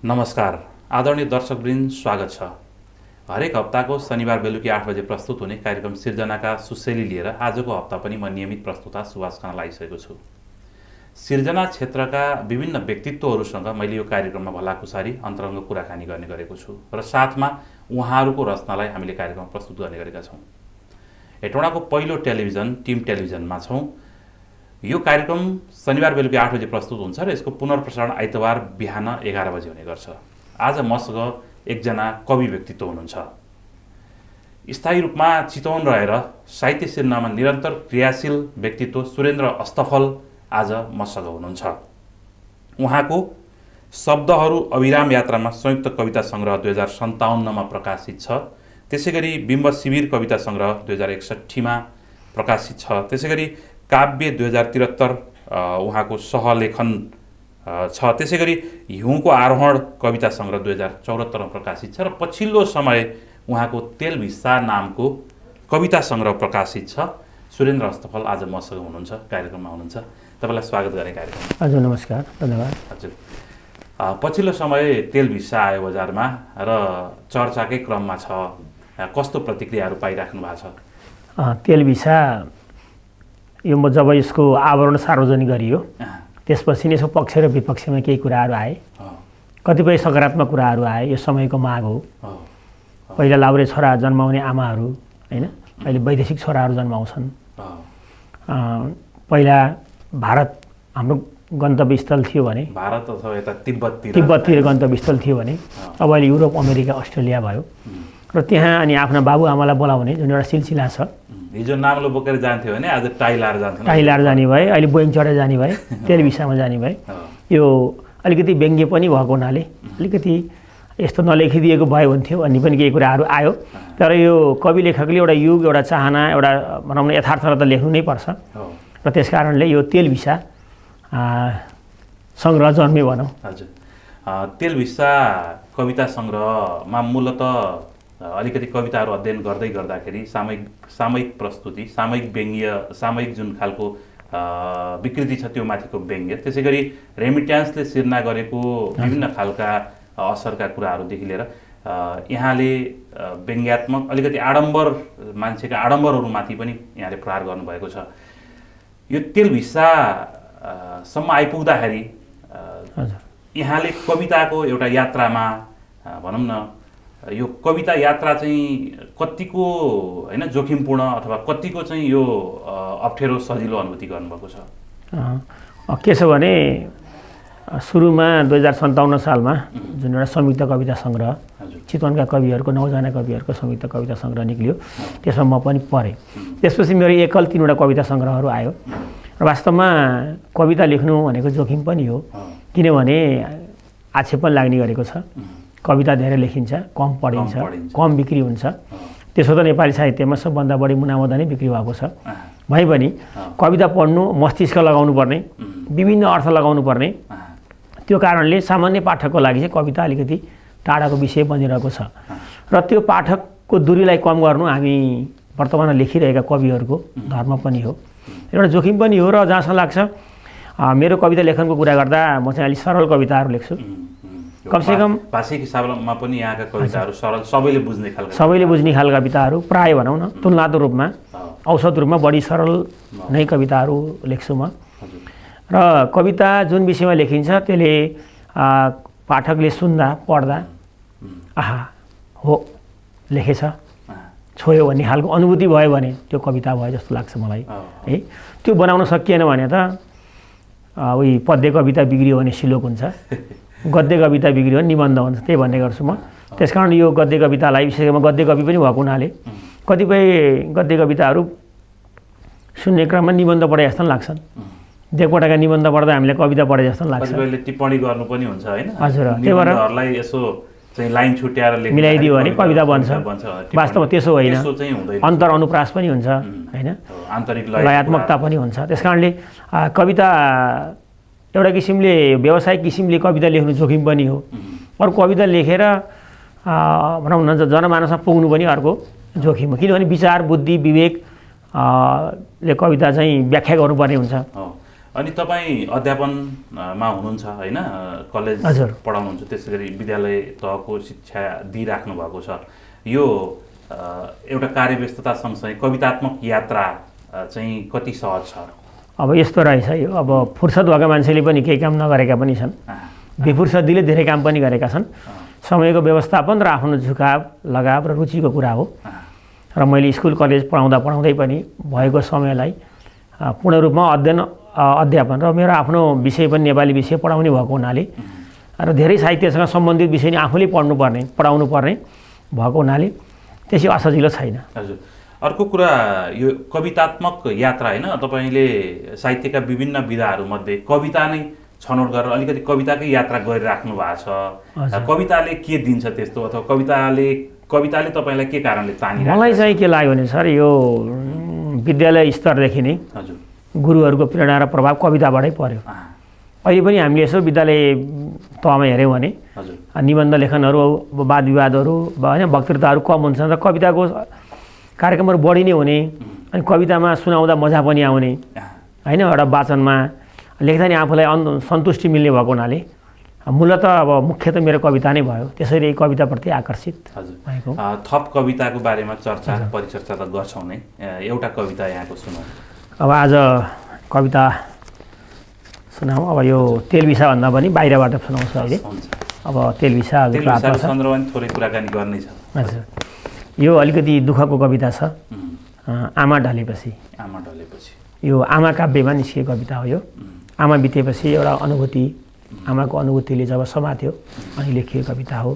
नमस्कार आदरणीय दर्शकवृन्द, स्वागत छ। हरेक हप्ताको शनिबार बेलुकी 8 बजे प्रस्तुत हुने कार्यक्रम सिर्जनाका सुशेली लिएर आजको हप्ता पनि म नियमित प्रस्तुता सुभाष खनाल आइसकेको छु। सिर्जना क्षेत्रका विभिन्न व्यक्तित्वहरूसँग मैले यो कार्यक्रममा भलाकुसारी अन्तरङ्ग कुराकानी गर्ने गरेको छु र साथमा उहाँहरूको रचनालाई हामीले कार्यक्रम प्रस्तुत गर्ने गरेका छौँ। हेटौँडाको पहिलो टेलिभिजन टिम टेलिभिजनमा छौँ। यो कार्यक्रम शनिबार बेलुकी 8 बजे प्रस्तुत हुन्छ र यसको पुनर्प्रसारण आइतबार बिहान 11 बजे हुने गर्छ। आज मसँग एकजना कवि व्यक्तित्व हुनुहुन्छ। स्थायी रूपमा चितवन रहेर साहित्य सिर्जनामा निरन्तर क्रियाशील व्यक्तित्व सुरेन्द्र अस्तफल आज मसँग हुनुहुन्छ। उहाँको शब्दहरू अविराम यात्रामा संयुक्त कविता सङ्ग्रह 2057 मा प्रकाशित छ। त्यसैगरी बिम्ब शिविर कविता सङ्ग्रह 2061 मा प्रकाशित छ। त्यसैगरी काव्य 2073 उहाँको सहलेखन छ। त्यसैगरी हिउँको आरोहण कविता सङ्ग्रह 2074 मा प्रकाशित छ र पछिल्लो समय उहाँको तेलभिस्सा नामको कविता सङ्ग्रह प्रकाशित छ। सुरेन्द्र अस्तफल आज मसँग हुनुहुन्छ, कार्यक्रममा हुनुहुन्छ। तपाईँलाई स्वागत गरेँ कार्यक्रममा। हजुर नमस्कार, धन्यवाद। हजुर, पछिल्लो समय तेलभिस्सा आयो बजारमा र चर्चाकै क्रममा छ। कस्तो प्रतिक्रियाहरू पाइराख्नु भएको छ? तेलभिस्सा यो जब यसको आवरण सार्वजनिक गरियो त्यसपछि नै यसको पक्ष र विपक्षमा केही कुराहरू आए। कतिपय सकारात्मक कुराहरू आए। यो समयको माग हो। पहिला लाउरे छोरा जन्माउने आमाहरू हैन, अहिले वैदेशिक छोराहरू जन्माउँछन्। पहिला भारत हाम्रो गन्तव्यस्थल थियो भने भारत अथवा यता तिब्बततिर गन्तव्यस्थल थियो भने अब अहिले युरोप, अमेरिका, अस्ट्रेलिया भयो र त्यहाँ अनि आफ्ना बाबुआमालाई बोलाउने जुन एउटा सिलसिला छ। हिजो नाम्लो बोकेर जान्थ्यो भने आज टाई लाएर जान्थ्यो। टाई लाएर जाने भए, अहिले बोइङ चढेर जाने भए, तेलभिस्सामा जाने भए। यो अलिकति व्यङ्ग्य पनि भएको हुनाले अलिकति यस्तो नलेखिदिएको भए हुन्थ्यो भन्ने पनि केही कुराहरू आयो। तर यो कवि लेखकले एउटा युग, एउटा चाहना, एउटा भनौँ न यथार्थलाई त लेख्नु नै पर्छ र त्यस कारणले यो तेलभिस्सा सङ्ग्रह जन्म्यो भनौँ। हजुर, तेलभिस्सा कविता सङ्ग्रहमा मूलतः अलिकति कविताहरू अध्ययन गर्दै गर्दाखेरि सामयिक प्रस्तुति, सामयिक व्यङ्ग्य, सामयिक जुन खालको विकृति छ त्यो माथिको व्यङ्ग्य, त्यसै गरी रेमिट्यान्सले सिर्जना गरेको विभिन्न खालका असरका कुराहरूदेखि लिएर यहाँले व्यङ्ग्यात्मक अलिकति आडम्बर, मान्छेका आडम्बरहरूमाथि पनि यहाँले प्रहार गर्नुभएको छ। यो तेलभिस्सासम्म आइपुग्दाखेरि यहाँले कविताको एउटा यात्रामा भनौँ न, यो कविता यात्रा चाहिँ कतिको हैन जोखिमपूर्ण अथवा कतिको चाहिँ यो अप्ठ्यारो सजिलो अनुभूति गर्नुभएको छ? के छ भने सुरुमा 2057 सालमा जुन एउटा संयुक्त कविता सङ्ग्रह चितवनका कविहरूको 9 जना कविहरूको संयुक्त कविता सङ्ग्रह निक्लियो, त्यसमा म पनि परेँ। त्यसपछि मेरो एकल 3वटा कविता सङ्ग्रहहरू आयो र वास्तवमा कविता लेख्नु भनेको जोखिम पनि हो, किनभने आक्षेप पनि लाग्ने गरेको छ। कविता धेरै लेखिन्छ, कम पढिन्छ, कम बिक्री हुन्छ। त्यसो त नेपाली साहित्यमा सबभन्दा बढी मुनामदा नै बिक्री भएको छ। भए पनि कविता पढ्नु मस्तिष्क लगाउनु पर्ने, विभिन्न अर्थ लगाउनु पर्ने, त्यो कारणले सामान्य पाठकको लागि चाहिँ कविता अलिकति टाढाको विषय बनिरहेको छ र त्यो पाठकको दूरीलाई कम गर्नु हामी वर्तमानमा लेखिरहेका कविहरूको धर्म पनि हो, एउटा जोखिम पनि हो। र जहाँसम्म लाग्छ मेरो कविता लेखनको कुरा गर्दा म चाहिँ अलिक सरल कविताहरू लेख्छु। कमसेकम भाषिक हिसाबमा पनि यहाँका कविताहरू सरल, सबैले बुझ्ने खालका कविताहरू प्राय भनौँ न तुलनात्मक रूपमा, औसत रूपमा बढी सरल नै कविताहरू लेख्छु म। र कविता जुन विषयमा लेखिन्छ त्यसले पाठकले सुन्दा पढ्दा आहा हो लेखेछ, छोयो भन्ने खालको अनुभूति भयो भने त्यो कविता भयो जस्तो लाग्छ मलाई है। त्यो बनाउन सकिएन भने त उही पद्य कविता बिग्रियो भने श्लोक हुन्छ, गद्य कविता बिग्रियो भने निबन्ध हुन्छ, त्यही भन्ने गर्छु म। त्यसकारण यो गद्य कवितालाई, विशेष गरी गद्य कवि पनि भएको हुनाले कतिपय गद्य कविताहरू सुन्ने क्रममा निबन्ध पढे जस्तो लाग्छन्। देवकोटाका निबन्ध पढ्दा हामीले कविता पढे जस्तो लाग्छ। टिप्पणी गर्नु पनि हुन्छ हैन? हजुर, त्यही भएर यसो चाहिँ लाइन छुट्याएर मिलाइदियो भने कविता बन्छ। वास्तवमा त्यसो होइन, अन्तर अनुप्रास पनि हुन्छ हैन, आन्तरिक लयात्मकता पनि हुन्छ। त्यसकारणले कविता एउटा किसिमले व्यावसायिक किसिमले कविता लेख्नु जोखिम पनि हो। अरू कविता लेखेर भनौँ न जनमानसमा पुग्नु पनि अर्को जोखिम हो, किनभने विचार, बुद्धि, विवेक ले कविता चाहिँ व्याख्या गर्नुपर्ने हुन्छ। अनि तपाईँ अध्यापनमा हुनुहुन्छ होइन, कलेज पढाउनुहुन्छ, त्यसै गरी विद्यालय तहको शिक्षा दिइराख्नु भएको छ। यो एउटा कार्यव्यस्तता सँगसँगै कवितात्मक यात्रा चाहिँ कति सहज छ? अब यस्तो रहेछ यो, अब फुर्सद भएका मान्छेले पनि केही काम नगरेका पनि छन्, बेफुर्सदीले धेरै काम पनि गरेका छन्। समयको व्यवस्थापन र आफ्नो झुकाव लगाव र रुचिको कुरा हो। र मैले स्कुल कलेज पढाउँदै पनि भएको समयलाई पूर्ण रूपमा अध्यापन र मेरो आफ्नो विषय पनि नेपाली विषय पढाउने भएको हुनाले र धेरै साहित्यसँग सम्बन्धित विषय नै आफूले पढाउनु पर्ने भएको हुनाले त्यसै असजिलो छैन। हजुर, अर्को कुरा यो कवितात्मक यात्रा होइन, तपाईँले साहित्यका विभिन्न विधाहरूमध्ये कविता नै छनौट गरेर अलिकति कविताकै यात्रा गरिराख्नु भएको छ। कविताले के दिन्छ त्यस्तो, अथवा कविताले तपाईँलाई के कारणले तानिरहेको? मलाई चाहिँ के लाग्यो भने सर, यो विद्यालय स्तरदेखि नै गुरुहरूको प्रेरणा र प्रभाव कविताबाटै पर्यो। अहिले पनि हामीले यसो विद्यालय तहमा हेऱ्यौँ भने निबन्ध लेखनहरू, वाद विवादहरू होइन, वक्तृताहरू कम हुन्छन् र कविताको कार्यक्रमहरू बढी नै हुने, अनि कवितामा सुनाउँदा मजा पनि आउने होइन, एउटा वाचनमा लेख्दा नि आफूलाई सन्तुष्टि मिल्ने भएको हुनाले मूलत अब मुख्य त मेरो कविता नै भयो। त्यसैले कविताप्रति आकर्षित भएको। थप कविताको बारेमा परिचर्चा त गर्छौँ नै, एउटा कविता यहाँको सुनाउँ। अब आज कविता सुनाउँ। अब यो तेलबिसा भन्दा पनि बाहिरबाट सुनाउँछ अहिले। अब तेलबिसा थोरै कुराकानी गर्नै छ। हजुर, यो अलिकति दुःखको कविता छ। आमा ढलेपछि। यो आमा काव्यमा निस्किएको कविता हो। यो आमा बितेपछि एउटा अनुभूति, आमाको अनुभूतिले जब समात्यो अनि लेखिएको कविता हो।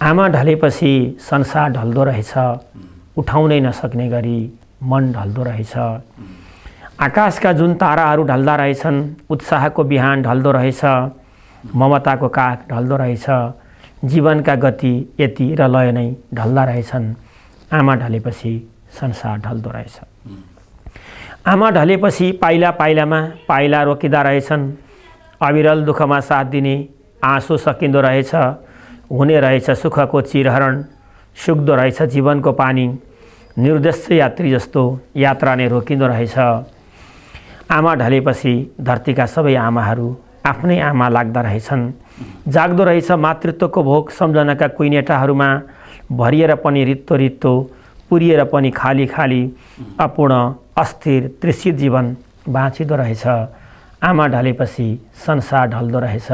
आमा ढलेपछि संसार ढल्दो रहेछ, उठाउनै नसक्ने गरी मन ढल्दो रहेछ। आकाशका जुन ताराहरू ढल्दा रहेछन्, उत्साहको बिहान ढल्दो रहेछ, ममताको काख ढल्दो रहेछ, जीवनका गति यति र लय नै ढल्दा रहेछन्। आमा ढलेपछि संसार ढल्दो रहेछ। आमा ढलेपछि पाइला पाइलामा पाइला रोकिँदा रहेछन्, अविरल दुःखमा साथ दिने आँसु सकिँदो रहेछ, हुने रहेछ सुखको चिरहरण, सुक्दो रहेछ जीवनको पानी, निर्देश यात्री जस्तो यात्रा नै रोकिँदो रहेछ। आमा ढलेपछि धरतीका सबै आमाहरू आफ्नै आमा लाग्दा रहेछन्, जाग्दो रहेछ मातृत्वको भोग सम्झनाका कुइनेटाहरूमा, भरिएर पनि रित्तो रित्तो, पुरिएर पनि खाली खाली, अपूर्ण अस्थिर तृषित जीवन बाँचिदो रहेछ। आमा ढलेपछि संसार ढल्दो रहेछ,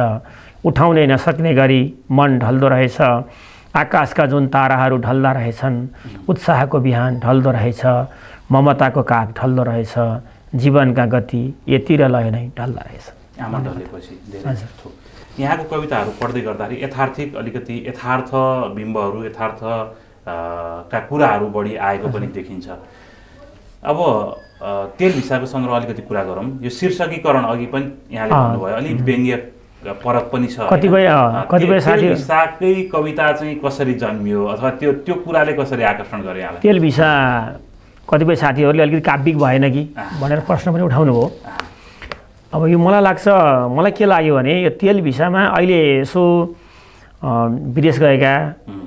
उठाउनै नसक्ने गरी मन ढल्दो रहेछ। आकाशका जुन ताराहरू ढल्दा रहेछन्, उत्साहको बिहान ढल्दो रहेछ, ममताको काख ढल्दो रहेछ, जीवनका गति यति र लय नै ढल्दा रहेछ। आमा ढलेपछि यहाँको कविताहरू पढ्दै गर्दाखेरि यथार्थिक अलिकति यथार्थ बिम्बहरू, यथार्थ का कुराहरू बढी आएको पनि देखिन्छ। अब तेलबिसाको सङ्ग्रह अलिकति कुरा गरौँ। यो शीर्षकीकरण अघि पनि यहाँले भन्नुभयो, अलिक व्यङ्ग्य परक पनि छ। कतिपय तेलबिसाकै कविता चाहिँ कसरी जन्मियो अथवा त्यो कुराले कसरी आकर्षण गर्यो यहाँलाई? तेलबिसा कतिपय साथीहरूले अलिकति काव्यिक भएन कि भनेर प्रश्न पनि उठाउनु भयो। अब यो मलाई के लाग्यो भने यो तेलबिसामा अहिले यसो विदेश गएका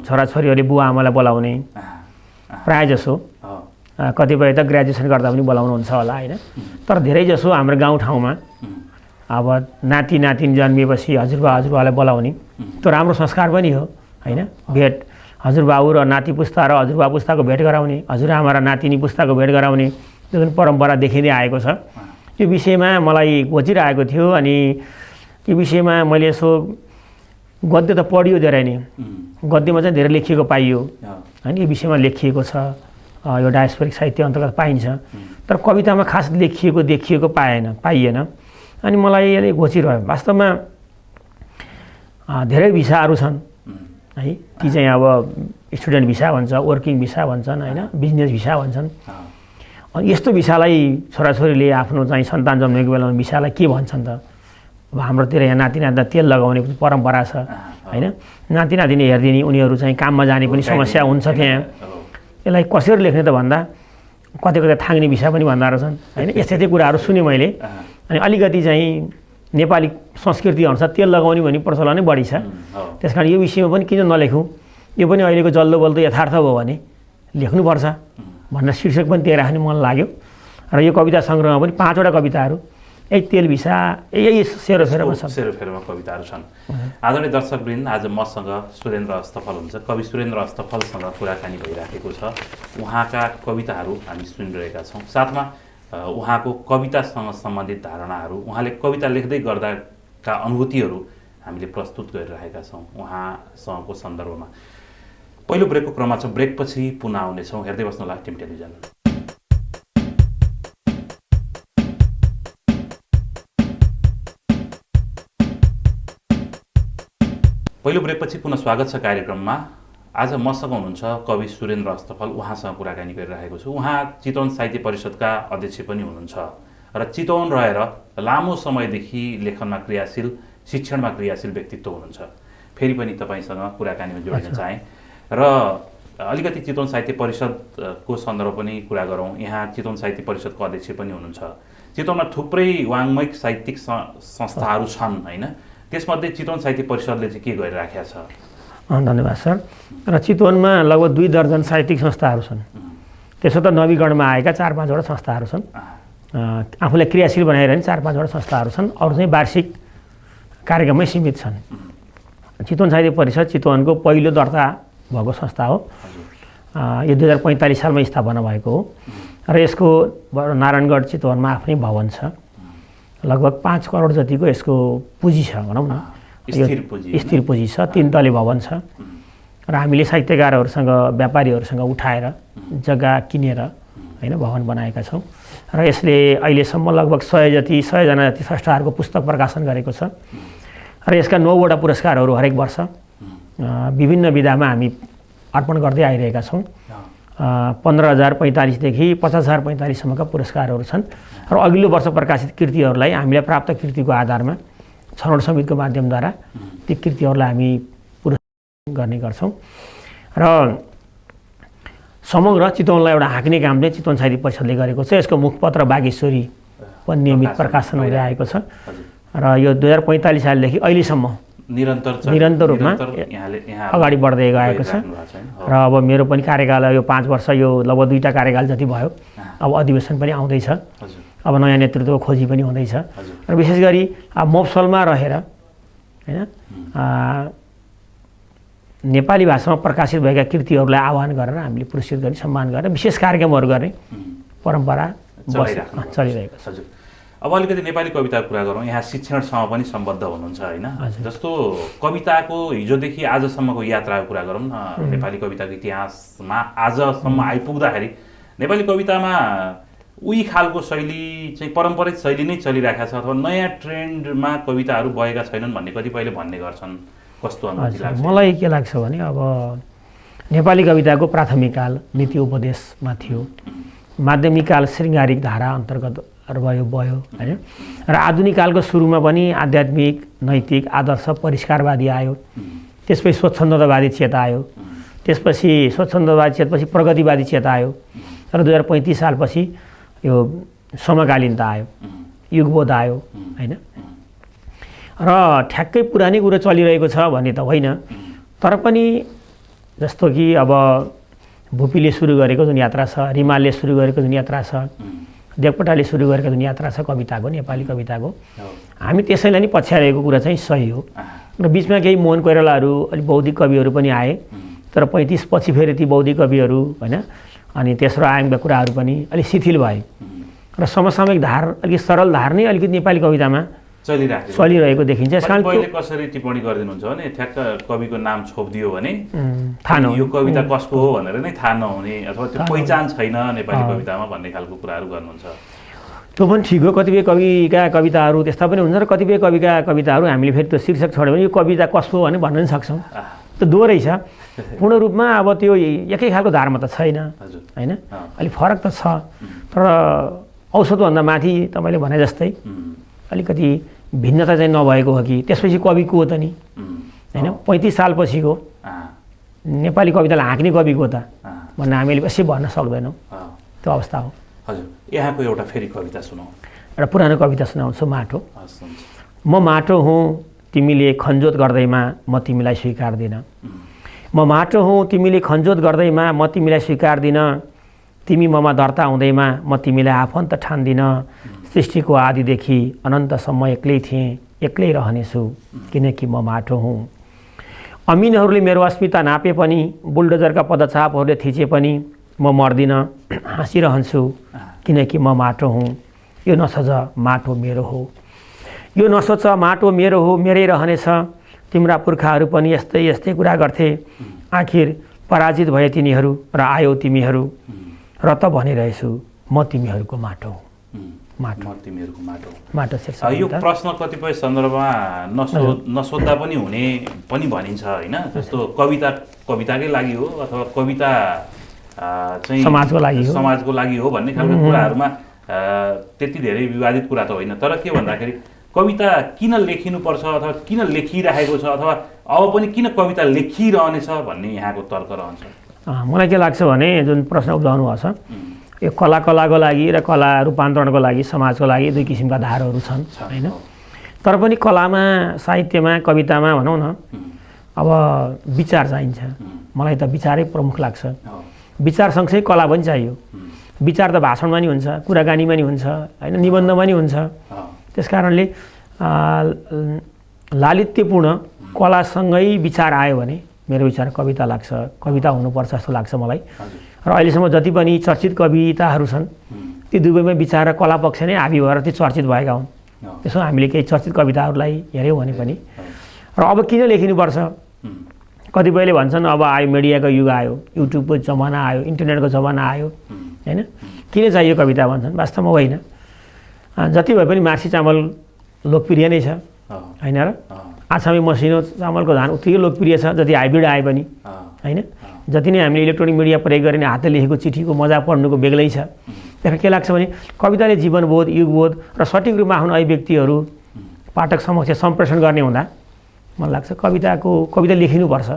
छोराछोरीहरूले बुवा आमालाई बोलाउने प्रायः जसो, कतिपय त ग्रेजुएसन गर्दा पनि बोलाउनुहुन्छ होला होइन, तर धेरै जसो हाम्रो गाउँठाउँमा अब नाति नातिनी जन्मिएपछि हजुरबा हजुरबालाई बोलाउने त्यो राम्रो संस्कार पनि हो होइन। भेट हजुरबाबु र नाति पुस्ता र हजुरबा पुस्ताको भेट गराउने, हजुरआमा र नातिनी पुस्ताको भेट गराउने त्यो जुन परम्परा देखिँदै आएको छ, यो विषयमा मलाई घोचिरहेको थियो। अनि यो विषयमा मैले यसो गद्य त पढियो धेरै नै, गद्यमा चाहिँ धेरै लेखिएको पाइयो होइन, यो विषयमा लेखिएको छ, यो डायस्पोरिक साहित्य अन्तर्गत पाइन्छ, तर कवितामा खास देखिएको पाइएन। अनि मलाई अलिक घोचिरह्यो। वास्तवमा धेरै भिसाहरू छन् है, ती चाहिँ अब स्टुडेन्ट भिसा भन्छ, वर्किङ भिसा भन्छन् होइन, बिजनेस भिसा भन्छन्। अनि यस्तो भिसालाई छोराछोरीले आफ्नो चाहिँ सन्तान जन्मेको बेलामा भिसालाई के भन्छन् त? अब हाम्रोतिर यहाँ नाति नातिना तेल लगाउने परम्परा छ होइन, नाति नातिनी हेरिदिने, उनीहरू चाहिँ काममा जाने पनि समस्या हुन्छ त्यहाँ। यसलाई कसरी लेख्ने त भन्दा कतै कतै थाङ्ने भिसा पनि भन्दा रहेछन् होइन। यस्तै कुराहरू सुने मैले। अनि अलिकति चाहिँ नेपाली संस्कृति अनुसार तेल लगाउने भन्ने प्रचलन नै बढी छ। त्यस कारण यो विषयमा पनि किन नलेखौँ, यो पनि अहिलेको जल्दो बल्दो यथार्थ हो भने लेख्नुपर्छ भनेर शीर्षक पनि त्यही राख्ने मन लाग्यो। र यो कविता सङ्ग्रहमा पनि 5वटा कविताहरू यही तेल भिसा यही सेरोफेरोमा छ। सेरोफेरोमा कविताहरू छन्। आदरणीय दर्शकवृन्द, आज मसँग सुरेन्द्र अस्तफल हुनुहुन्छ। कवि सुरेन्द्र अस्तफलसँग कुराकानी भइराखेको छ। उहाँका कविताहरू हामी सुनिरहेका छौँ। साथमा उहाँको कवितासँग सम्बन्धित धारणाहरू, उहाँले कविता लेख्दै गर्दाका अनुभूतिहरू हामीले प्रस्तुत गरिरहेका छौँ उहाँसँगको सन्दर्भमा। पहिलो ब्रेकको क्रममा छ, ब्रेकपछि पुनः आउनेछौँ। हेर्दै बस्नुहोला टिम टेलिभिजन। पहिलो ब्रेकपछि पुनः स्वागत छ कार्यक्रममा। आज मसँग हुनुहुन्छ कवि सुरेन्द्र अस्तफल। उहाँसँग कुराकानी गरिरहेको छु। उहाँ चितवन साहित्य परिषदका अध्यक्ष पनि हुनुहुन्छ र चितवन रहेर लामो समयदेखि लेखनमा क्रियाशील, शिक्षणमा क्रियाशील व्यक्तित्व हुनुहुन्छ। फेरि पनि तपाईँसँग कुराकानीमा जोडिन चाहेँ र अलिकति चितवन साहित्य परिषदको सन्दर्भ पनि कुरा गरौँ। यहाँ चितवन साहित्य परिषदको अध्यक्ष पनि हुनुहुन्छ। चितवनमा थुप्रै वाङ्मयिक साहित्यिक संस्थाहरू छन् होइन? त्यसमध्ये चितवन साहित्य परिषदले चाहिँ के गरिराखेको छ? धन्यवाद सर। र चितवनमा लगभग 2 दर्जन साहित्यिक संस्थाहरू छन्। त्यसो त नवीकरणमा आएका 4-5वटा संस्थाहरू छन्। आफूलाई क्रियाशील बनाएर नि 4-5वटा संस्थाहरू छन्। अरू चाहिँ वार्षिक कार्यक्रममै सीमित छन्। चितवन साहित्य परिषद चितवनको पहिलो दर्ता भएको संस्था हो। यो 2045 सालमा स्थापना भएको हो र यसको नारायणगढ चितवनमा आफ्नै भवन छ। लगभग 5 करोड जतिको यसको पुँजी छ भनौँ न। स्थिर पुँजी छ। 3 तले भवन छ र हामीले साहित्यकारहरूसँग, व्यापारीहरूसँग उठाएर जग्गा किनेर होइन भवन बनाएका छौँ र यसले अहिलेसम्म लगभग 100जना जति स्रष्टाहरूको पुस्तक प्रकाशन गरेको छ र यसका 9वटा पुरस्कारहरू हरेक वर्ष विभिन्न विधामा हामी अर्पण गर्दै आइरहेका छौँ। 15,045 देखि 50,045 सम्मका पुरस्कारहरू छन् र अघिल्लो वर्ष प्रकाशित कृतिहरूलाई हामीलाई प्राप्त कृतिको आधारमा छनौट समितिको माध्यमद्वारा ती कृतिहरूलाई हामी पुरस्कार गर्ने गर्छौँ र समग्र चितवनलाई एउटा हाँक्ने काम चाहिँ चितवन साहित्य परिषदले गरेको छ। यसको मुखपत्र बागेश्वरी पनि नियमित प्रकाशन हुँदै आएको छ र यो 2045 सालदेखि अहिलेसम्म निरन्तर रूपमा अगाडि बढ्दै गएको छ र अब मेरो पनि कार्यकाल यो 5 वर्ष, यो लगभग 2टा कार्यकाल जति भयो। अब अधिवेशन पनि आउँदैछ, अब नयाँ नेतृत्व खोजी पनि हुँदैछ र विशेष गरी मफसलमा रहेर होइन नेपाली भाषामा प्रकाशित भएका कृतिहरूलाई आह्वान गरेर हामीले पुरस्कृत गर्ने, सम्मान गरेर विशेष कार्यक्रमहरू गर्ने परम्परा चलिरहेको छ। अब अलिकति नेपाली कविताको कुरा गरौँ। यहाँ शिक्षणसँग पनि सम्बद्ध हुनुहुन्छ होइन? जस्तो कविताको हिजोदेखि आजसम्मको यात्राको कुरा गरौँ न। नेपाली कविताको इतिहासमा आजसम्म आइपुग्दाखेरि नेपाली कवितामा उही खालको शैली चाहिँ पारम्परिक शैली नै चलिरहेको छ अथवा नयाँ ट्रेन्डमा कविताहरू बगेका छैनन् भन्ने कतिपयले भन्ने गर्छन्। कस्तो अनुभूति लाग्छ? मलाई के लाग्छ भने अब नेपाली कविताको प्राथमिक काल नीति उपदेशमा थियो, माध्यमिक काल शृङ्गारिक धारा अन्तर्गत भयो होइन र आधुनिक कालको सुरुमा पनि आध्यात्मिक, नैतिक, आदर्श, परिष्कारवादी आयो। त्यसपछि स्वच्छन्दतावादी चेता आयो। त्यसपछि स्वच्छन्दतावादी चेतपछि प्रगतिवादी चेता आयो र 2035 सालपछि यो समकालीनता आयो, युगबोध आयो होइन। र ठ्याक्कै पुरानै कुरो चलिरहेको छ भन्ने त होइन, तर पनि जस्तो कि अब भुपीले सुरु गरेको जुन यात्रा छ, रिमालले सुरु गरेको जुन यात्रा छ, देवकोटाले सुरु गरेको जुन यात्रा छ कविताको, नेपाली कविताको, हामी त्यसैलाई नै पछ्याइरहेको कुरा चाहिँ सही हो। र बिचमा केही मोहन कोइरालाहरू, अलिक बौद्धिक कविहरू पनि आए, तर 35 पछि फेरि ती बौद्धिक कविहरू होइन अनि तेस्रो आयामका कुराहरू पनि अलिक शिथिल भए र समसामयिक धार, अलिक सरल धार नै अलिकति नेपाली कवितामा चलिरहेको देखिन्छ। यसकारण कसरी टिप्पणी गरिदिनुहुन्छ भने ठ्याक्क कविको नाम छोपिदियो भने थाहा नहुने, यो कविता कसको हो भनेर नै थाहा नहुने अथवा त्यो पहिचान छैन नेपाली कवितामा भन्ने खालको कुराहरू गर्नुहुन्छ। त्यो पनि ठिक हो। कतिपय कविका कविताहरू त्यस्ता पनि हुन्छ र कतिपय कविका कविताहरू हामीले फेरि त्यो शीर्षक छोड्यो भने यो कविता कसको हो भने भन्न पनि सक्छौँ। त्यो दोहोरै छ। पूर्ण रूपमा अब त्यो एकै खालको धारमा त छैन होइन, अलिक फरक त छ, तर औसतभन्दा माथि तपाईँले भने जस्तै अलिकति भिन्नता चाहिँ नभएको हो कि त्यसपछि कवि को हो त नि होइन? 35 सालपछिको नेपाली कवितालाई हाँक्ने कवि को त भन्ने हामीले कसै भन्न सक्दैनौँ। त्यो अवस्था हो। हजुर, यहाँको एउटा फेरि कविता सुनाऊ। एउटा पुरानो कविता सुनाउँछु, माटो। म माटो हुँ, तिमीले खनजोत गर्दैमा म तिमीलाई स्वीकार्दिनँ। म माटो हुँ, तिमीले खनजोत गर्दैमा म तिमीलाई स्वीकार्दिनँ। तिमी ममा दर्ता हुँदैमा म तिमीलाई आफन्त ठान्दिनँ। सृष्टिको आदिदेखि अनन्तसम्म एक्लै थिएँ, एक्लै रहनेछु, किनकि म माटो हुँ। अमिनहरूले मेरो अस्मिता नापे पनि, बुलडोजरका पदचापहरूले थिचे पनि म मर्दिनँ, हाँसिरहन्छु, किनकि म माटो हुँ। यो नसोच माटो मेरो हो, यो नसोच माटो मेरो हो, मेरै रहनेछ। तिम्रा पुर्खाहरू पनि यस्तै यस्तै कुरा गर्थे। आखिर पराजित भए तिनीहरू र आयो तिमीहरू, र त भनिरहेछु म तिमीहरूको माटो हुँ। म तिमीहरूको माटो माटो शीर्षक यो प्रश्न कतिपय सन्दर्भमा नसोध्दा पनि हुने पनि भनिन्छ होइन। जस्तो कविताकै लागि हो अथवा कविता चाहिँ समाजको लागि हो भन्ने खालको कुराहरूमा त्यति धेरै विवादित कुरा त होइन। तर के भन्दाखेरि कविता किन लेखिनुपर्छ अथवा किन लेखिरहेको छ अथवा अब पनि किन कविता लेखिरहनेछ भन्ने यहाँको तर्क रहन्छ। मलाई के लाग्छ भने जुन प्रश्न उब्जाउनु भएको छ यो कलाको लागि र कला रूपान्तरणको लागि समाजको लागि दुई किसिमका धारहरू छन् होइन। तर पनि कलामा साहित्यमा कवितामा भनौँ न अब विचार चाहिन्छ। मलाई त विचारै प्रमुख लाग्छ। विचार सँगसँगै कला पनि चाहियो। विचार त भाषणमा नि हुन्छ, कुराकानीमा नि हुन्छ होइन, निबन्धमा नि हुन्छ। त्यस कारणले लालित्यपूर्ण कलासँगै विचार आयो भने मेरो विचार कविता लाग्छ, कविता हुनुपर्छ जस्तो लाग्छ मलाई। र अहिलेसम्म जति पनि चर्चित कविताहरू छन् ती दुवैमा विचार र कला पक्ष नै हाबी भएर ती चर्चित भएका हुन्। त्यसो हामीले केही चर्चित कविताहरूलाई हेऱ्यौँ भने पनि र अब किन लेखिनुपर्छ, कतिपयले भन्छन् अब आयो मिडियाको युग आयो, युट्युबको जमाना आयो, इन्टरनेटको जमाना आयो होइन, किन चाहियो कविता भन्छन्। वास्तवमा होइन, जति भए पनि मार्सी चामल लोकप्रिय नै छ होइन र आछामी मसिनो चामलको धान उत्तिकै लोकप्रिय छ जति हाइब्रिड आए पनि होइन। जति नै हामीले इलेक्ट्रोनिक मिडिया प्रयोग गरेर हातले लेखेको चिठीको मजा पढ्नुको बेग्लै छ। त्यसमा के लाग्छ भने कविताले जीवनबोध, युगबोध र सठिक रूपमा आफ्नो अभिव्यक्तिहरू पाठक समक्ष सम्प्रेषण गर्ने हुँदा मलाई लाग्छ कविता लेखिनुपर्छ।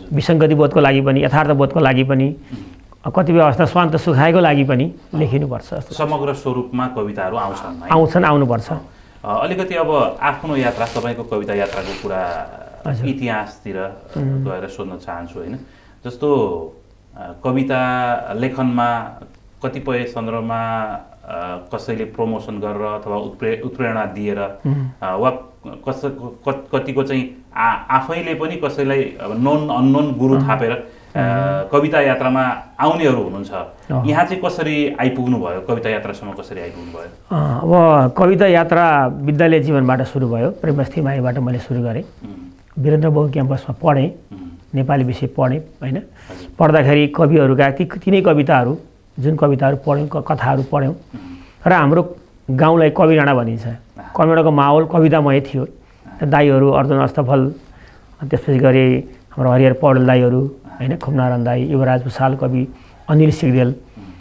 विसङ्गतिबोधको लागि पनि, यथार्थबोधको लागि पनि, कतिपय अवस्था स्वान्त सुखाएको लागि पनि लेखिनुपर्छ। समग्र स्वरूपमा कविताहरू आउनुपर्छ। अलिकति अब आफ्नो यात्रा, तपाईँको कविता यात्राको कुरा इतिहासतिर गएर सोध्न चाहन्छु होइन। जस्तो कविता लेखनमा कतिपय सन्दर्भमा कसैले प्रमोसन गरेर अथवा उत्प्रेरणा दिएर वा कतिको चाहिँ आफैले पनि कसैलाई नोन अननोन गुरु थापेर कविता यात्रामा आउनेहरू हुनुहुन्छ। यहाँ चाहिँ कसरी आइपुग्नु भयो, कविता यात्रासम्म कसरी आइपुग्नु भयो? अब कविता यात्रा विद्यालय जीवनबाट सुरु भयो। प्रेमस्थी माईबाट मैले सुरु गरेँ। वीरेन्द्र बहु क्याम्पसमा पढेँ, नेपाली विषय पढेँ होइन। पढ्दाखेरि कविहरूका तिनै कविताहरू, जुन कविताहरू पढ्यौँ, कथाहरू पढ्यौँ र हाम्रो गाउँलाई कविडाँडा भनिन्छ। कविडाँडाको माहौल कवितामय थियो। दाईहरू अर्जुन अस्तफल, त्यसपछि गरी हाम्रो हरिहर पौडेल दाईहरू होइन, खुमनारायण दाई, युवराज भुषाल कवि, अनिल सिग्देल,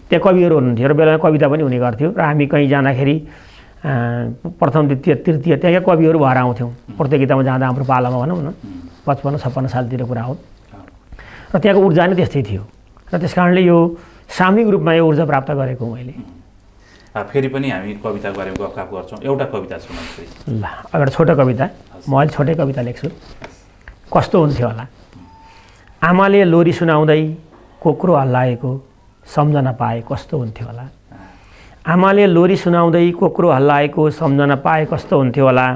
त्यहाँ कविहरू हुनुहुन्थ्यो र बेलामा कविता पनि हुने गर्थ्यो। र हामी कहीँ जाँदाखेरि प्रथम द्वितीय तृतीय त्यहाँका कविहरू भएर आउँथ्यौँ। प्रतियोगितामा जाँदा हाम्रो पालामा भनौँ न 55-56 सालतिर कुरा हो। र त्यहाँको ऊर्जा नै त्यस्तै थियो र त्यस कारणले यो सामूहिक रूपमा यो ऊर्जा प्राप्त गरेको मैले। फेरि पनि हामी कविता बारेमा गफ गर्छौँ। एउटा कविता सुनाउँछु ल। एउटा छोटो कविता, म अहिले छोटै कविता लेख्छु। कस्तो हुन्थ्यो होला, आमाले लोरी सुनाउँदै कोक्रो हल्लाएको सम्झना पाए कस्तो हुन्थ्यो होला। आमाले लोरी सुनाउँदै कोक्रो हल्लाएको सम्झना पाए कस्तो हुन्थ्यो होला।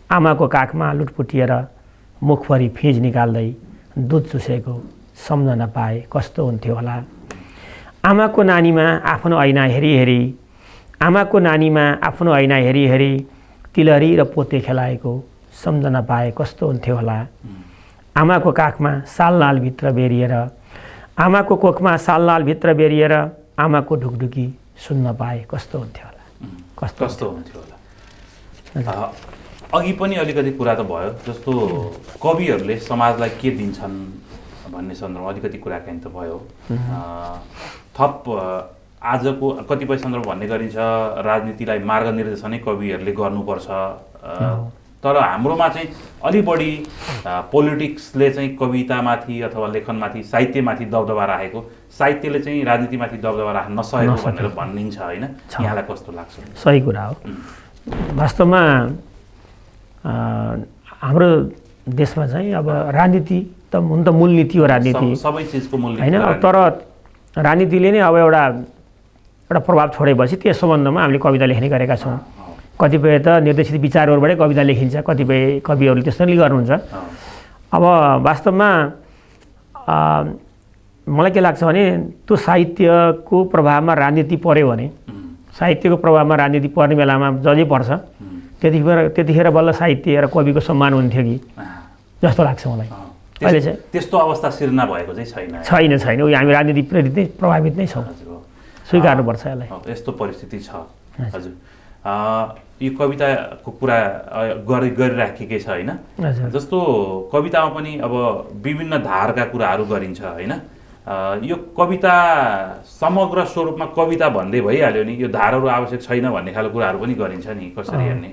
आमाको काखमा लुटपुटिएर मुखभरि फिँज निकाल्दै दुध चुसेको सम्झना पाए कस्तो हुन्थ्यो होला। आमाको नानीमा आफ्नो ऐना हेरी आमाको नानीमा आफ्नो ऐना हेरी तिलहरी र पोते खेलाएको सम्झना पाए कस्तो हुन्थ्यो होला। आमाको काखमा सालनालभित्र बेरिएर आमाको कोखमा सालनालभित्र बेरिएर आमाको ढुकढुकी सुन्न पाए कस्तो हुन्थ्यो होला। कस्तो हुन्थ्यो होला। अघि पनि अलिकति कुरा त भयो, जस्तो कविहरूले समाजलाई के दिन्छन् भन्ने सन्दर्भमा अलिकति कुराकानी त भयो। थप आजको कतिपय सन्दर्भ भन्ने गरिन्छ राजनीतिलाई मार्गनिर्देशनै कविहरूले गर्नुपर्छ। तर हाम्रोमा चाहिँ अलि बढी पोलिटिक्सले चाहिँ कवितामाथि अथवा लेखनमाथि, साहित्यमाथि दबदबा राखेको, साहित्यले चाहिँ राजनीतिमाथि दबदबा राख्न नसकेको भनेर भनिन्छ होइन। यहाँलाई कस्तो लाग्छ? सही कुरा हो। वास्तवमा हाम्रो देशमा चाहिँ अब राजनीति त हुन त मूलनीति हो, राजनीति सबै चिजको मूलनीति होइन। तर राजनीतिले नै अब एउटा एउटा प्रभाव छोडेपछि त्यस सम्बन्धमा हामीले कविता लेख्ने गरेका छौँ। कतिपय त निर्देशित विचारहरूबाटै कविता लेखिन्छ, कतिपय कविहरूले त्यसरी गर्नुहुन्छ। अब वास्तवमा मलाई के लाग्छ भने त्यो साहित्यको प्रभावमा राजनीति पर्यो भने, साहित्यको प्रभावमा राजनीति पर्ने बेलामा जसै पर्छ त्यतिखेर बल्ल साहित्य र कविको सम्मान हुन्थ्यो कि जस्तो लाग्छ मलाई। अहिले चाहिँ त्यस्तो अवस्था सिर्जना भएको चाहिँ छैन। हामी राजनीति प्रेरित नै प्रभावित नै छौँ, स्वीकार्नुपर्छ यसलाई। यस्तो परिस्थिति छ। हजुर, यो कविताको कुरा गरिराखेकै छ होइन? जस्तो कवितामा पनि अब विभिन्न धारका कुराहरू गरिन्छ होइन? यो कविता समग्र स्वरूपमा कविता भन्दै भइहाल्यो नि, यो धारहरू आवश्यक छैन भन्ने खालको कुराहरू पनि गरिन्छ नि, कसरी हेर्ने?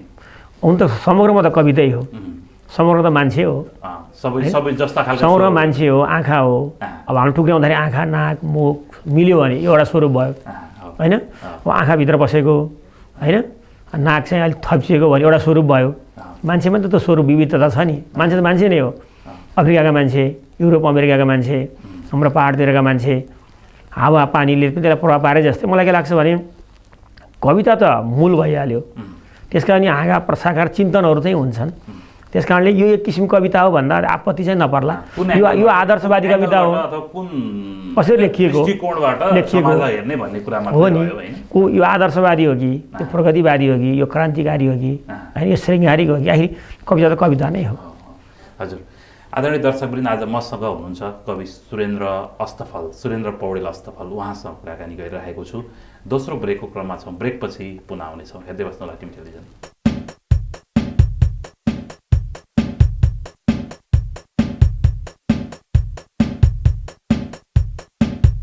हुन त समग्रमा त कवितै हो, समग्र त मान्छे हो, सबै जस्ता खालको समग्र मान्छे हो, आँखा हो। अब हामी टुक्राउँदाखेरि आँखा नाक मुख मिल्यो भने एउटा स्वरूप भयो होइन? अब आँखाभित्र बसेको होइन, नाक चाहिँ अलिक थप्सिएको भने एउटा स्वरूप भयो। मान्छेमा त त्यो स्वरूप विविधता छ नि, मान्छे त मान्छे नै हो। अफ्रिकाका मान्छे, युरोप अमेरिकाका मान्छे, हाम्रो पहाडतिरका मान्छे, हावा पानीले पनि त्यसलाई प्रभाव पारे जस्तै मलाई के लाग्छ भने कविता त मूल भइहाल्यो। त्यस कारण हाँगा प्रसाकार चिन्तनहरू चाहिँ हुन्छन्। त्यस कारणले यो एक किसिम कविता हो भन्दा आपत्ति चाहिँ नपर्ला। यो आदर्शवादी कविता हो, कसरी लेखिएको हो नि, यो आदर्शवादी हो कि यो प्रगतिवादी हो कि यो क्रान्तिकारी हो कि होइन, यो शृङ्गारिक हो कि, आखिर कविता त कविता नै हो। हजुर, आदरणीय दर्शकवृन्द, आज मसँग हुनुहुन्छ कवि सुरेन्द्र पौडेल अस्तफल, उहाँसँग कुराकानी गरिरहेको छु। दोस्रो ब्रेकको क्रममा छौँ, ब्रेकपछि पुनः आउनेछौँ। हेर्दै बस्नुहोला टिम टेलिभिजन।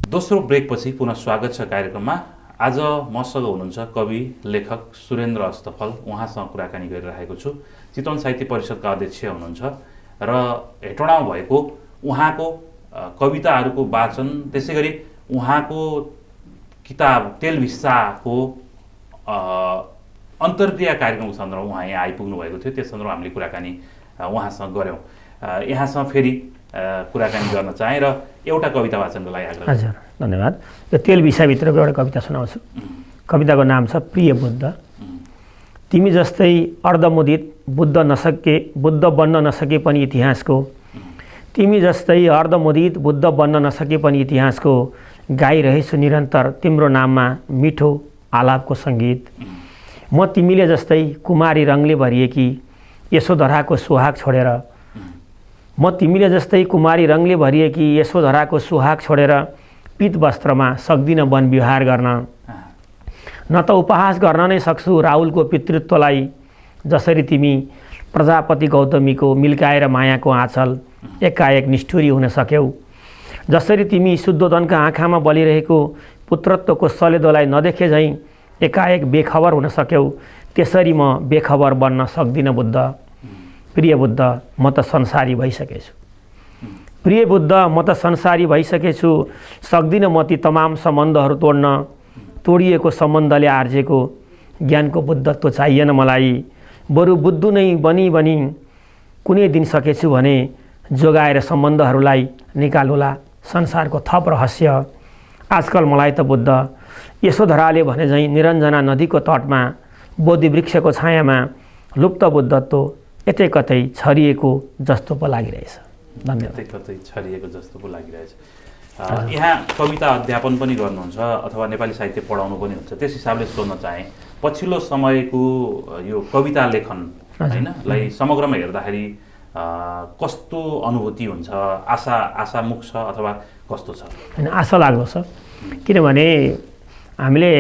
दोस्रो ब्रेकपछि पुनः स्वागत छ कार्यक्रममा। आज मसँग हुनुहुन्छ कवि लेखक सुरेन्द्र अस्तफल, उहाँसँग कुराकानी गरिरहेको छु। चितवन साहित्य परिषदका अध्यक्ष हुनुहुन्छ र हेटौँडामा भएको उहाँको कविताहरूको वाचन, त्यसै गरी उहाँको किताब टेलभिस्साको अन्तर्क्रिया कार्यक्रमको सन्दर्भमा उहाँ यहाँ आइपुग्नु भएको थियो। त्यस सन्दर्भमा हामीले कुराकानी उहाँसँग गऱ्यौँ। यहाँसँग फेरि कुराकानी गर्न चाहेँ र एउटा कविता वाचनको लागि आग्रह। हजुर, धन्यवाद। यो टेलभिस्साभित्रको एउटा कविता सुनाउँछु। कविताको नाम छ प्रिय बुद्ध। तिमी जस्तै अर्धमुदित बुद्ध बन्न नसके पनि इतिहासको, तिमी जस्तै अर्धमुदित बुद्ध बन्न नसके पनि इतिहासको, गाइरहेछु निरन्तर तिम्रो नाममा मिठो आलापको सङ्गीत। म तिमीले जस्तै कुमारी रङले भरिएकी यशोधराको सुहाग छोडेर, म तिमीले जस्तै कुमारी रङले भरिएकी यशोधराको सुहाग छोडेर पीत वस्त्रमा सक्दिनँ वन विहार गर्न। न त उपहास गर्न नै सक्छु राहुलको पितृत्वलाई, जसरी तिमी प्रजापति गौतमीको मिल्काएर मायाको आँचल एकाएक निष्ठुरी हुन सक्यौ। जसरी तिमी शुद्धोधनका आँखामा बलिरहेको पुत्रत्वको सलेदोलाई नदेखे झैँ एकाएक बेखबर हुन सक्यौ, त्यसरी म बेखबर बन्न सक्दिनँ बुद्ध। प्रिय बुद्ध, म त संसारी भइसकेछु। प्रिय बुद्ध, म त संसारी भइसकेछु। सक्दिनँ म ती तमाम सम्बन्धहरू तोड्न, तोडिएको सम्बन्धले आर्जेको ज्ञानको बुद्धत्व चाहिएन मलाई। बरु बुद्धु नै बनी कुनै दिन सकेछु भने जोगाएर सम्बन्धहरूलाई निकाल्नुला संसारको थप रहस्य। आजकल मलाई त बुद्ध यशोधराले भने झैँ निरञ्जना नदीको तटमा बोधि वृक्षको छायामा लुप्त बुद्धत्व यतै कतै छरिएको जस्तो पो लागिरहेछ। धन्यवाद। यतै कतै छरिएको जस्तो पो लागिरहेछ। यहाँ कविता अध्यापन पनि गर्नुहुन्छ अथवा नेपाली साहित्य पढाउनु पनि हुन्छ। त्यस हिसाबले सोध्न चाहेँ, पछिल्लो समयको यो कविता लेखन हैनलाई समग्रमा हेर्दाखेरि कस्तो अनुभूति हुन्छ? आशामुख छ अथवा कस्तो छ? हैन, आशा लाग्दो छ। किनभने हामीले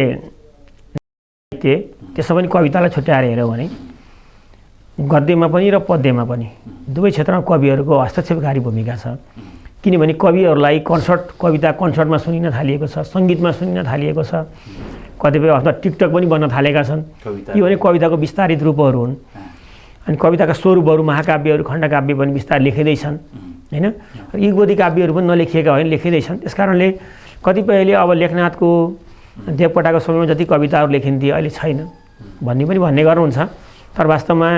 त्यसमा पनि कवितालाई छुट्याएर हेऱ्यौँ भने गद्यमा पनि र पद्यमा पनि दुवै क्षेत्रमा कविहरूको हस्तक्षेपकारी भूमिका छ। किनभने कविहरूलाई कविता कन्सर्टमा सुनिन थालिएको छ, सङ्गीतमा सुनिन थालिएको छ, कतिपय अथवा टिकटक पनि बन्न थालेका छन्। यो भने कविताको विस्तारित रूपहरू हुन्। अनि कविताका स्वरूपहरू, महाकाव्यहरू, खण्डकाव्य पनि बिस्तारै लेखिँदैछन् होइन। युगबोधी काव्यहरू पनि नलेखिएका होइन, लेखिँदैछन्। त्यस कारणले कतिपयले अब लेखनाथको देवकोटाको समयमा जति कविताहरू लेखिन्थे अहिले छैन भन्ने गर्नुहुन्छ। तर वास्तवमा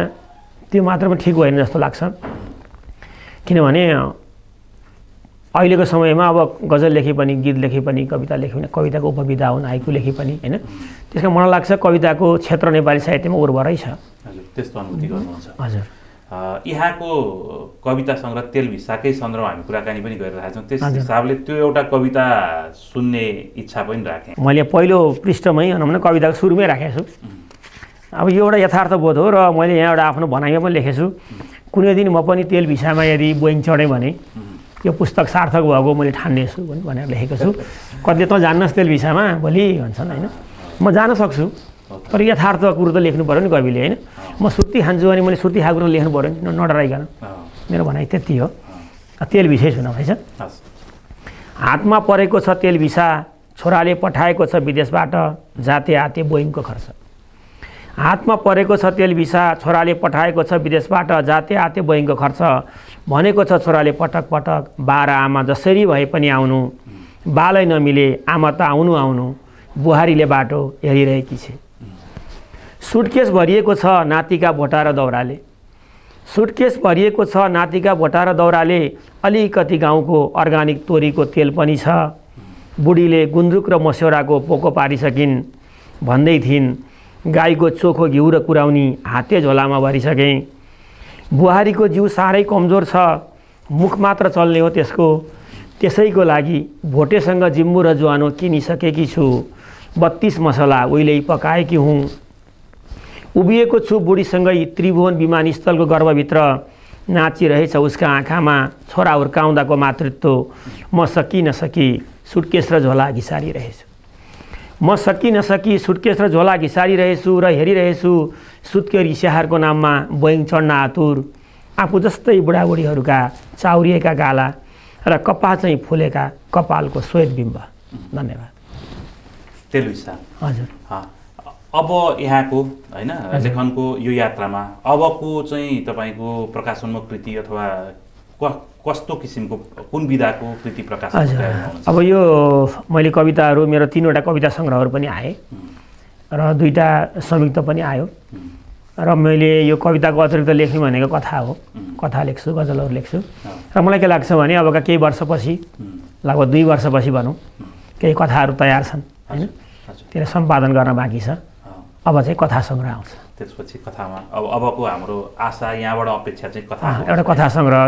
त्यो मात्र पनि ठिक भएन जस्तो लाग्छ। किनभने अहिलेको समयमा अब गजल लेखे पनि, गीत लेखे पनि, कविता लेखे पनि, कविताको उपविधा हुन्, हाइकु लेखे पनि हैन। त्यसकारण मलाई लाग्छ कविताको क्षेत्र नेपाली साहित्यमा उर्वरै छ। हजुर, त्यस्तो अनुभूति गर्नुहुन्छ। हजुर, यहाँको कविता सङ्ग्रह तेलभिसाकै सन्दर्भमा हामी कुराकानी पनि गरिरहेका छौँ। त्यस हिसाबले त्यो एउटा कविता सुन्ने इच्छा पनि राखेँ। मैले पहिलो पृष्ठमै भनौँ न कविताको सुरुमै राखेको छु। अब यो एउटा यथार्थबोध हो र मैले यहाँ एउटा आफ्नो भनाइमा पनि लेखेको छु, कुनै दिन म पनि तेलभिसामा यदि बोइङ चढेँ भने यो पुस्तक सार्थक भएको मैले ठान्नेछु भनेर लेखेको छु। कतिले त जान्नस् तेलभिसामा भोलि भन्छन् होइन, म जान सक्छु, तर यथार्थ कुरो त लेख्नु पऱ्यो नि कविले होइन। म सुर्ती खान्छु अनि मैले सुर्ती खाएको कुरो लेख्नु पऱ्यो नि, नडराइकन। मेरो भनाइ त्यति हो। तेलभिसै सुनाउ है। हातमा परेको छ तेलभिसा, छोराले पठाएको छ विदेशबाट, जाते आते बोइङको खर्च। हातमा परेको छ तेलभिसा, छोराले पठाएको छ विदेशबाट, जाते आते बोइङको खर्च। भनेको छ छोराले पटक पटक, बाह्र आमा जसरी भए पनि आउनु, बालै नमिले आमा त आउनु आउनु, बुहारीले बाटो हेरिरहेकी छे। सुटकेस भरिएको छ नातिका भोटा र दौराले, सुटकेस भरिएको छ नातिका भोटा र दौराले, अलिकति गाउँको अर्गानिक तोरीको तेल पनि छ। बुढीले गुन्द्रुक र मस्यौराको पोको पारिसकिन्, भन्दै थिइन् गाईको चोखो घिउ र कुराउनी हाते झोलामा भरिसकेँ। बुहारीको जिउ साह्रै कमजोर छ, मुख मात्र चल्ने हो त्यसको, त्यसैको लागि भोटेसँग जिम्बु र ज्वानो किनिसकेकी छु। 32 मसला उहिल्यै पकाएकी हुँ। उभिएको छु बुढीसँगै त्रिभुवन विमानस्थलको गर्भभित्र, नाचिरहेछ उसका आँखामा छोरा हुर्काउँदाको मातृत्व। म सकि नसकी सुटकेस र झोला घिसारिरहेछु, म सकि नसकी सुटकेस र झोला घिसारिरहेछु र हेरिरहेछु सुत्केरी स्याहारको नाममा बोइङ चढ्न आतुर। आफू जस्तै बुढाबुढीहरूका चाउरिएका गाला र कपाल चाहिँ फुलेका कपालको श्वेत बिम्ब। धन्यवाद। तेलभिसा। हजुर। अब यहाँको होइन लेखनको यो यात्रामा अबको चाहिँ तपाईँको प्रकाशोन्मुख कृति अथवा कस्तो किसिमको कुन विधाको कृति प्रकाशन? अब यो मैले कविताहरू मेरो 3वटा कविता सङ्ग्रहहरू पनि आए र 2टा संयुक्त पनि आयो र मैले यो कविताको अतिरिक्त लेख्ने भनेको कथा हो। कथा लेख्छु, गजलहरू लेख्छु र मलाई के लाग्छ भने अबका केही वर्षपछि, लगभग 2 वर्षपछि भनौँ, केही कथाहरू तयार छन् होइन, त्यसलाई सम्पादन गर्न बाँकी छ। अब चाहिँ कथा सङ्ग्रह आउँछ। त्यसपछि कथामा अबको हाम्रो आशा यहाँबाट अपेक्षा चाहिँ कथा, एउटा कथा सङ्ग्रह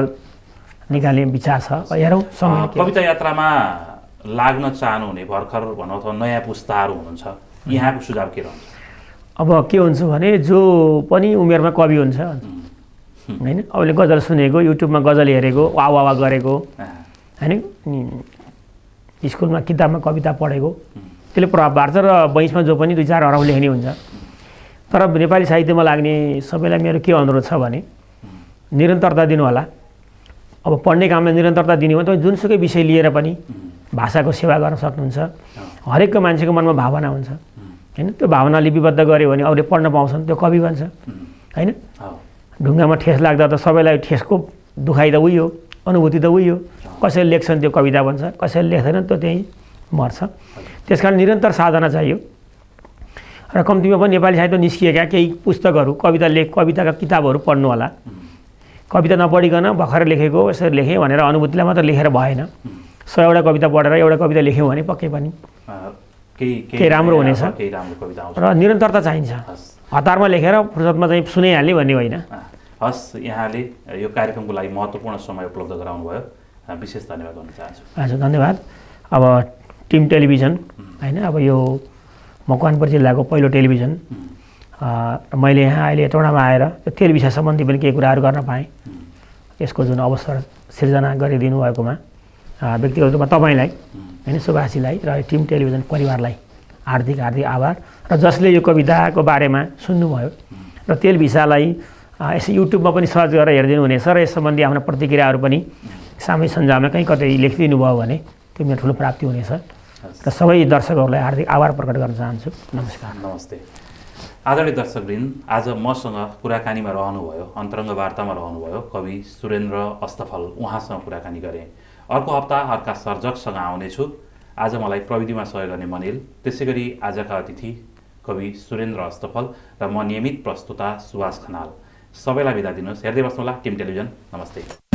निकाल्ने विचार छ। हेरौँ। कविता यात्रामा लाग्न चाहनुहुने भर्खर भनौँ अथवा नयाँ पुस्ताहरू हुनुहुन्छ, यहाँको सुझाव के रहन्छ? अब के हुन्छ भने जो पनि उमेरमा कवि हुन्छ होइन, अहिले गजल सुनेको, युट्युबमा गजल हेरेको, वाह वाह गरेको होइन, स्कुलमा किताबमा कविता पढेको, त्यसले प्रभाव पार्छ र बैंसमा जो पनि 2-4 हराउ लेख्ने हुन्छ। तर नेपाली साहित्यमा लाग्ने सबैलाई मेरो के अनुरोध छ भने निरन्तरता दिनु होला। अब पढ्ने कामलाई निरन्तरता दिने हो भने तपाईँ जुनसुकै विषय लिएर पनि भाषाको सेवा गर्न सक्नुहुन्छ। हरेकको मान्छेको मनमा भावना हुन्छ होइन, त्यो भावना लिपिबद्ध गऱ्यो भने अरूले पढ्न पाउँछन्, त्यो कवि बन्छ होइन। ढुङ्गामा ठेस लाग्दा त सबैलाई ठेसको दुखाइ त उही हो, अनुभूति त उही हो। कसैले लेख्छन् त्यो कविता बन्छ, कसैले लेख्दैनन् त्यो त्यहीँ मर्छ। त्यसकारण निरन्तर साधना चाहियो र कम्तीमा पनि नेपाली साहित्य निस्किएका केही पुस्तकहरू, कविताका किताबहरू पढ्नु होला। कविता नपढिकन भर्खर लेखेको यसरी लेखेँ भनेर अनुभूतिलाई मात्र लेखेर भएन। 100वटा कविता पढेर एउटा कविता लेख्यौँ भने पक्कै पनि केही राम्रो हुनेछ र निरन्तरता चाहिन्छ। हतारमा लेखेर फुर्सदमा चाहिँ सुनाइहाल्ने भन्ने होइन। हस्, यहाँले यो कार्यक्रमको लागि महत्त्वपूर्ण समय उपलब्ध गराउनु भयो, विशेष धन्यवाद भन्न चाहन्छु। हजुर, धन्यवाद। अब टिम टेलिभिजन होइन, अब यो मकवानपुर जिल्लाको पहिलो टेलिभिजन, मैले यहाँ अहिले टोडामा आएर त्यो तेलभिसा सम्बन्धी पनि केही कुराहरू गर्न पाएँ। यसको जुन अवसर सिर्जना गरिदिनु भएकोमा व्यक्तिगत रूपमा तपाईँलाई होइन, सुभाषजीलाई र टिम टेलिभिजन परिवारलाई हार्दिक आभार। र जसले यो कविताको बारेमा सुन्नुभयो र तेलभिसालाई यसै युट्युबमा पनि सर्च गरेर हेरिदिनु हुनेछ र यस सम्बन्धी आफ्ना प्रतिक्रियाहरू पनि सामाजिक सञ्जालमा कहीँ कतै लेखिदिनु भयो भने त्यो मेरो ठुलो प्राप्ति हुनेछ र सबै दर्शकहरूलाई हार्दिक आभार प्रकट गर्न चाहन्छु। नमस्कार। नमस्ते। आदरणीय दर्शकवृन्द, आज मसँग कुराकानीमा रहनुभयो, अन्तरङ्ग वार्तामा रहनुभयो कवि सुरेन्द्र अस्तफल, उहाँसँग कुराकानी गरेँ। अर्को हप्ता अर्का सर्जकसँग आउनेछु। आज मलाई प्रविधिमा सहयोग गर्ने मनिल, त्यसै गरी आजका अतिथि कवि सुरेन्द्र अस्तफल र म नियमित प्रस्तुता सुभाष खनाल। सबैलाई बिदा दिनुहोस्। हेर्दै बस्नुहोला टिम टेलिभिजन। नमस्ते।